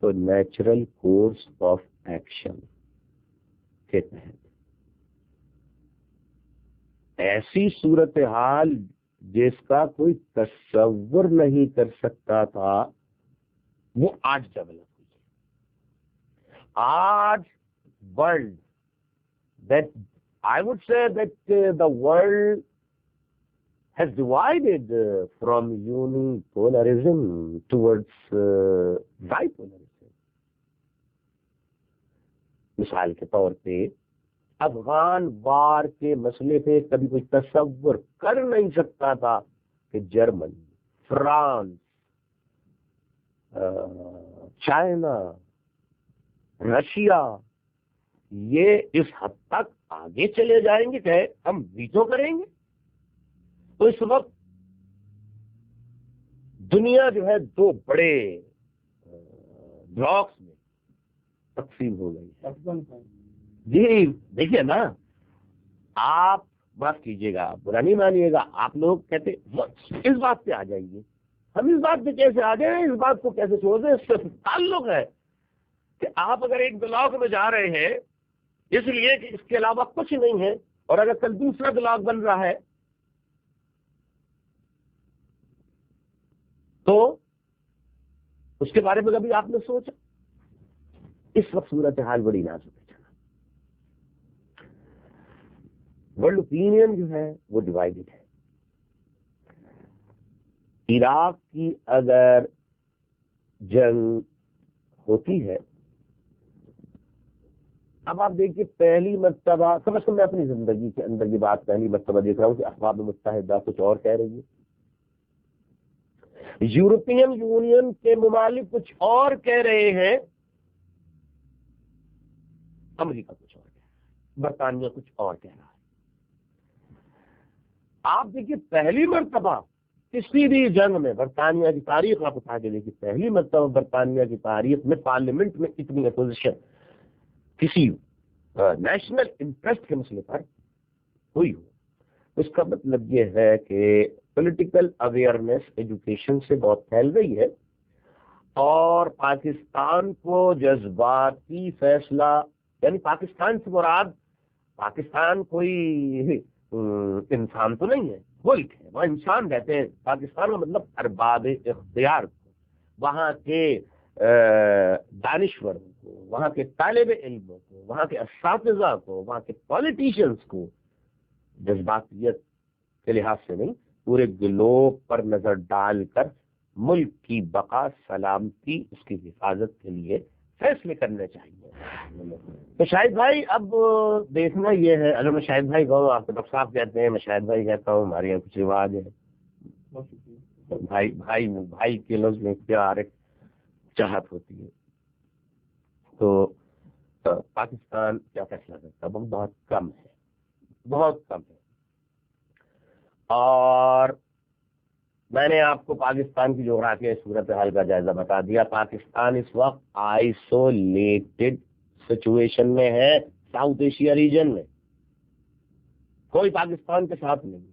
تو natural course of action کے تحت ایسی صورتحال جس کا کوئی تصور نہیں کر سکتا تھا وہ آج ڈیولپ ہوئی. آج world that I would say that the world has divided from unipolarism towards bipolarism. مثال کے طور پہ افغان وار کے مسئلے پہ کبھی کوئی تصور کر نہیں سکتا تھا کہ جرمنی، فرانس، چائنا، رشیا یہ اس حد تک آگے چلے جائیں گے کہ ہم ویٹو کریں گے. تو اس وقت دنیا جو ہے دو بڑے بلاکس میں تقسیم ہو گئی ہے. جی دیکھیے نا، آپ معاف کیجیے گا، برا نہیں مانیے گا، آپ لوگ کہتے اس بات پہ آ جائیے، ہم اس بات پہ کیسے آ جائیں، اس بات کو کیسے چھوڑ دیں. اس سے تعلق ہے کہ آپ اگر ایک بلاک میں جا رہے ہیں اس لیے کہ اس کے علاوہ کچھ نہیں ہے، اور اگر کل دوسرا بلاک بن رہا ہے تو اس کے بارے میں کبھی آپ نے سوچا؟ اس وقت صورتحال بڑی نازک ہے. ورلڈ اوپینین جو ہے وہ ڈیوائیڈڈ ہے. عراق کی اگر جنگ ہوتی ہے، اب آپ دیکھیے پہلی مرتبہ، کم از کم میں اپنی زندگی کے اندر یہ بات پہلی مرتبہ دیکھ رہا ہوں کہ اقوام متحدہ کچھ اور کہہ رہی ہے، یورپین یونین کے ممالک کچھ اور کہہ رہے ہیں، امریکہ کچھ اور کہہ رہا ہے، برطانیہ کچھ اور کہہ رہا ہے. آپ دیکھیے پہلی مرتبہ کسی بھی جنگ میں برطانیہ کی تاریخ آپ اٹھا کے دیکھیے، پہلی مرتبہ برطانیہ کی تاریخ میں پارلیمنٹ میں اتنی اپوزیشن کسی نیشنل انٹرسٹ کے مسئلے پر ہوئی ہو. اس کا مطلب یہ ہے کہ پولیٹیکل اویئرنیس ایجوکیشن سے بہت پھیل گئی ہے، اور پاکستان کو جذباتی فیصلہ، یعنی پاکستان سے مراد پاکستان کوئی انسان تو نہیں ہے، ملک ہے، وہاں انسان رہتے ہیں. پاکستان کا مطلب ارباب اختیار کو، وہاں کے دانشوروں کو، وہاں کے طالب علموں کو، وہاں کے اساتذہ کو، وہاں کے پالیٹیشنز کو جذباتیت کے لحاظ سے نہیں، پورے گلوب پر نظر ڈال کر ملک کی بقا، سلامتی، اس کی حفاظت کے لیے فیصلے کرنے چاہیے. تو شاہد بھائی اب دیکھنا یہ ہے، اگر میں شاہد بھائی کہوں، آپ تو ڈاکٹر صاحب کہتے ہیں، میں شاہد بھائی کہتا ہوں، ہمارے یہاں کچھ رواج ہے، بھائی بھائی بھائی کے لفظ میں پیار ایک چاہت ہوتی ہے. تو پاکستان کیا فیصلہ کرتا ہے؟ بہت کم ہے، بہت کم ہے. اور میں نے آپ کو پاکستان کی جغرافیائی صورتحال کا جائزہ بتا دیا. پاکستان اس وقت آئسولیٹڈ سچویشن میں ہے، ساؤتھ ایشیا ریجن میں کوئی پاکستان کے ساتھ نہیں.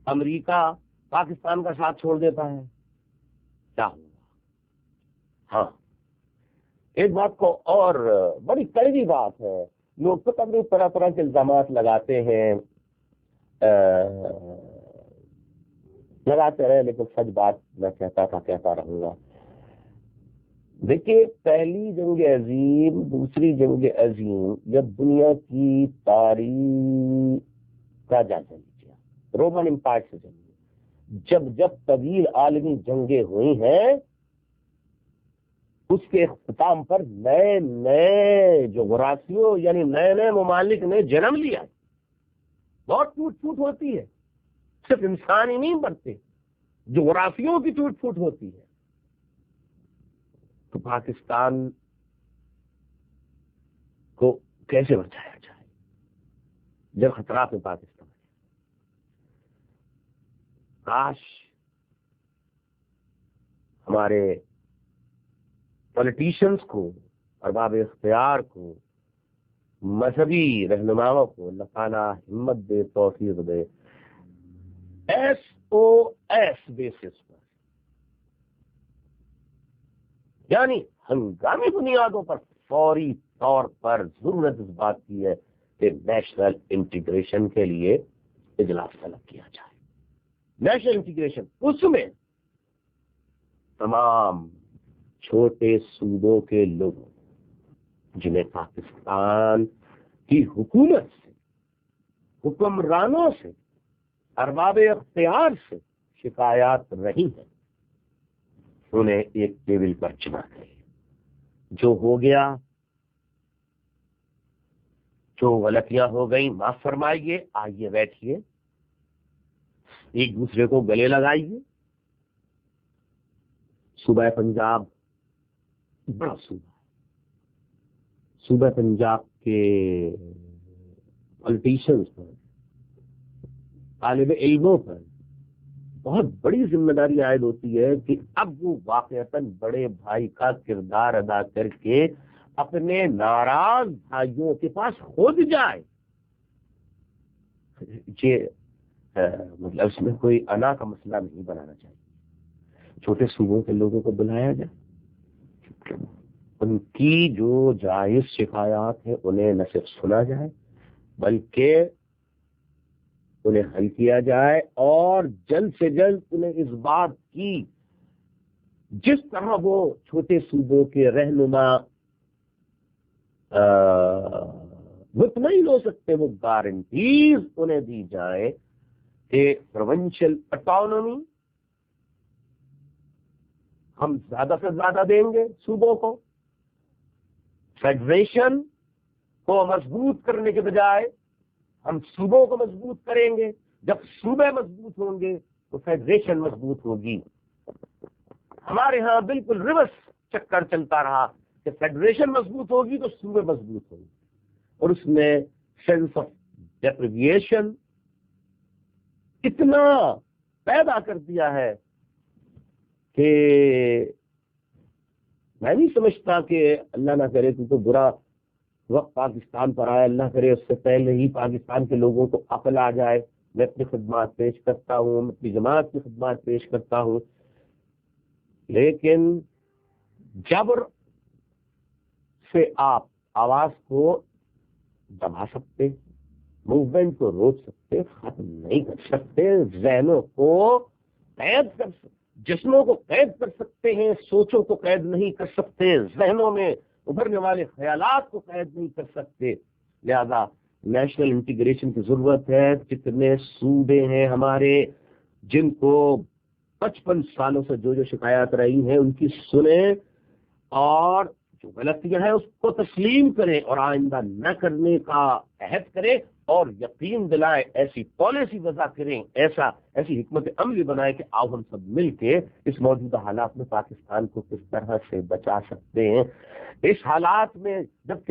امریکہ پاکستان کا ساتھ چھوڑ دیتا ہے، کیا ہوگا؟ ہاں ایک بات کو، اور بڑی کڑوی بات ہے، لوگ تو کبھی طرح طرح کے الزامات لگاتے ہیں، لگاتے رہے، لیکن سچ بات میں کہتا رہوں گا. دیکھیے پہلی جنگ عظیم، دوسری جنگ عظیم، جب دنیا کی تاریخ کا جائزہ لیجیے، رومن امپائر سے جنگ، جب طویل عالمی جنگیں ہوئی ہیں، اس کے اختتام پر نئے نئے جغرافیوں، یعنی نئے نئے ممالک نے جنم لیا. بہت ٹوٹ پھوٹ ہوتی ہے، صرف انسان ہی نہیں مرتے، جغرافیوں کی ٹوٹ پھوٹ ہوتی ہے. تو پاکستان کو کیسے بچایا جائے جب خطرات میں پاکستان ہے؟ کاش ہمارے پولیٹیشنز کو، ارباب اختیار کو، مذہبی رہنماؤں کو اللہ تعالیٰ ہمت دے، توفیق دے، SOS بیسس پر یعنی ہنگامی بنیادوں پر فوری طور پر ضرورت اس بات کی ہے کہ نیشنل انٹیگریشن کے لیے اجلاس طلب کیا جائے. نیشنل انٹیگریشن اس میں تمام چھوٹے صوبوں کے لوگوں جنہیں پاکستان کی حکومت سے، حکمرانوں سے، ارباب اختیار سے شکایات رہی ہیں، انہیں ایک ٹیبل پر جمع کرے. جو ہو گیا، جو غلطیاں ہو گئیں معاف فرمائیے، آئیے بیٹھیے، ایک دوسرے کو گلے لگائیے. صوبہ پنجاب بڑا صوبہ ہے. صوبہ پنجاب کے پولیٹیشنز پر، طالب علموں پر بہت بڑی ذمہ داری عائد ہوتی ہے کہ اب وہ واقعتاً بڑے بھائی کا کردار ادا کر کے اپنے ناراض بھائیوں کے پاس خود جائے. یہ مطلب اس میں کوئی انا کا مسئلہ نہیں بنانا چاہیے. چھوٹے صوبوں کے لوگوں کو بلایا جائے، ان کی جو جائز شکایات ہیں انہیں نہ صرف سنا جائے بلکہ انہیں حل کیا جائے، اور جلد سے جلد انہیں اس بات کی جس طرح وہ چھوٹے صوبوں کے رہنما مطمئن ہو سکتے وہ گارنٹیز انہیں دی جائے کہ پروونشل اٹانومی ہم زیادہ سے زیادہ دیں گے صوبوں کو، فیڈریشن کو مضبوط کرنے کے بجائے ہم صوبوں کو مضبوط کریں گے. جب صوبے مضبوط ہوں گے تو فیڈریشن مضبوط ہوگی. ہمارے ہاں بالکل ریورس چکر چلتا رہا کہ فیڈریشن مضبوط ہوگی تو صوبے مضبوط ہوں گے، اور اس نے سینس آف ڈیپریویشن اتنا پیدا کر دیا ہے کہ میں نہیں سمجھتا کہ اللہ نہ کرے تو برا وقت پاکستان پر آئے، اللہ کرے اس سے پہلے ہی پاکستان کے لوگوں کو عقل آ جائے. میں اپنی خدمات پیش کرتا ہوں، میں اپنی جماعت کی خدمات پیش کرتا ہوں، لیکن جبر سے آپ آواز کو دبا سکتے، موومنٹ کو روک سکتے، ختم نہیں کر سکتے. ذہنوں کو قید کر سکتے، جسموں کو قید کر سکتے ہیں، سوچوں کو قید نہیں کر سکتے، ذہنوں میں ابھرنے والے خیالات کو قید نہیں کر سکتے. لہذا نیشنل انٹیگریشن کی ضرورت ہے. جتنے صوبے ہیں ہمارے جن کو 55 سالوں سے جو شکایات رہی ہیں ان کی سنیں، اور جو غلطیاں ہیں اس کو تسلیم کریں اور آئندہ نہ کرنے کا عہد کریں، اور یقین دلائیں، ایسی پالیسی وضع کریں، ایسی حکمت عملی بنائیں کہ آؤ ہم سب مل کے اس موجودہ حالات میں پاکستان کو کس طرح سے بچا سکتے ہیں. اس حالات میں جب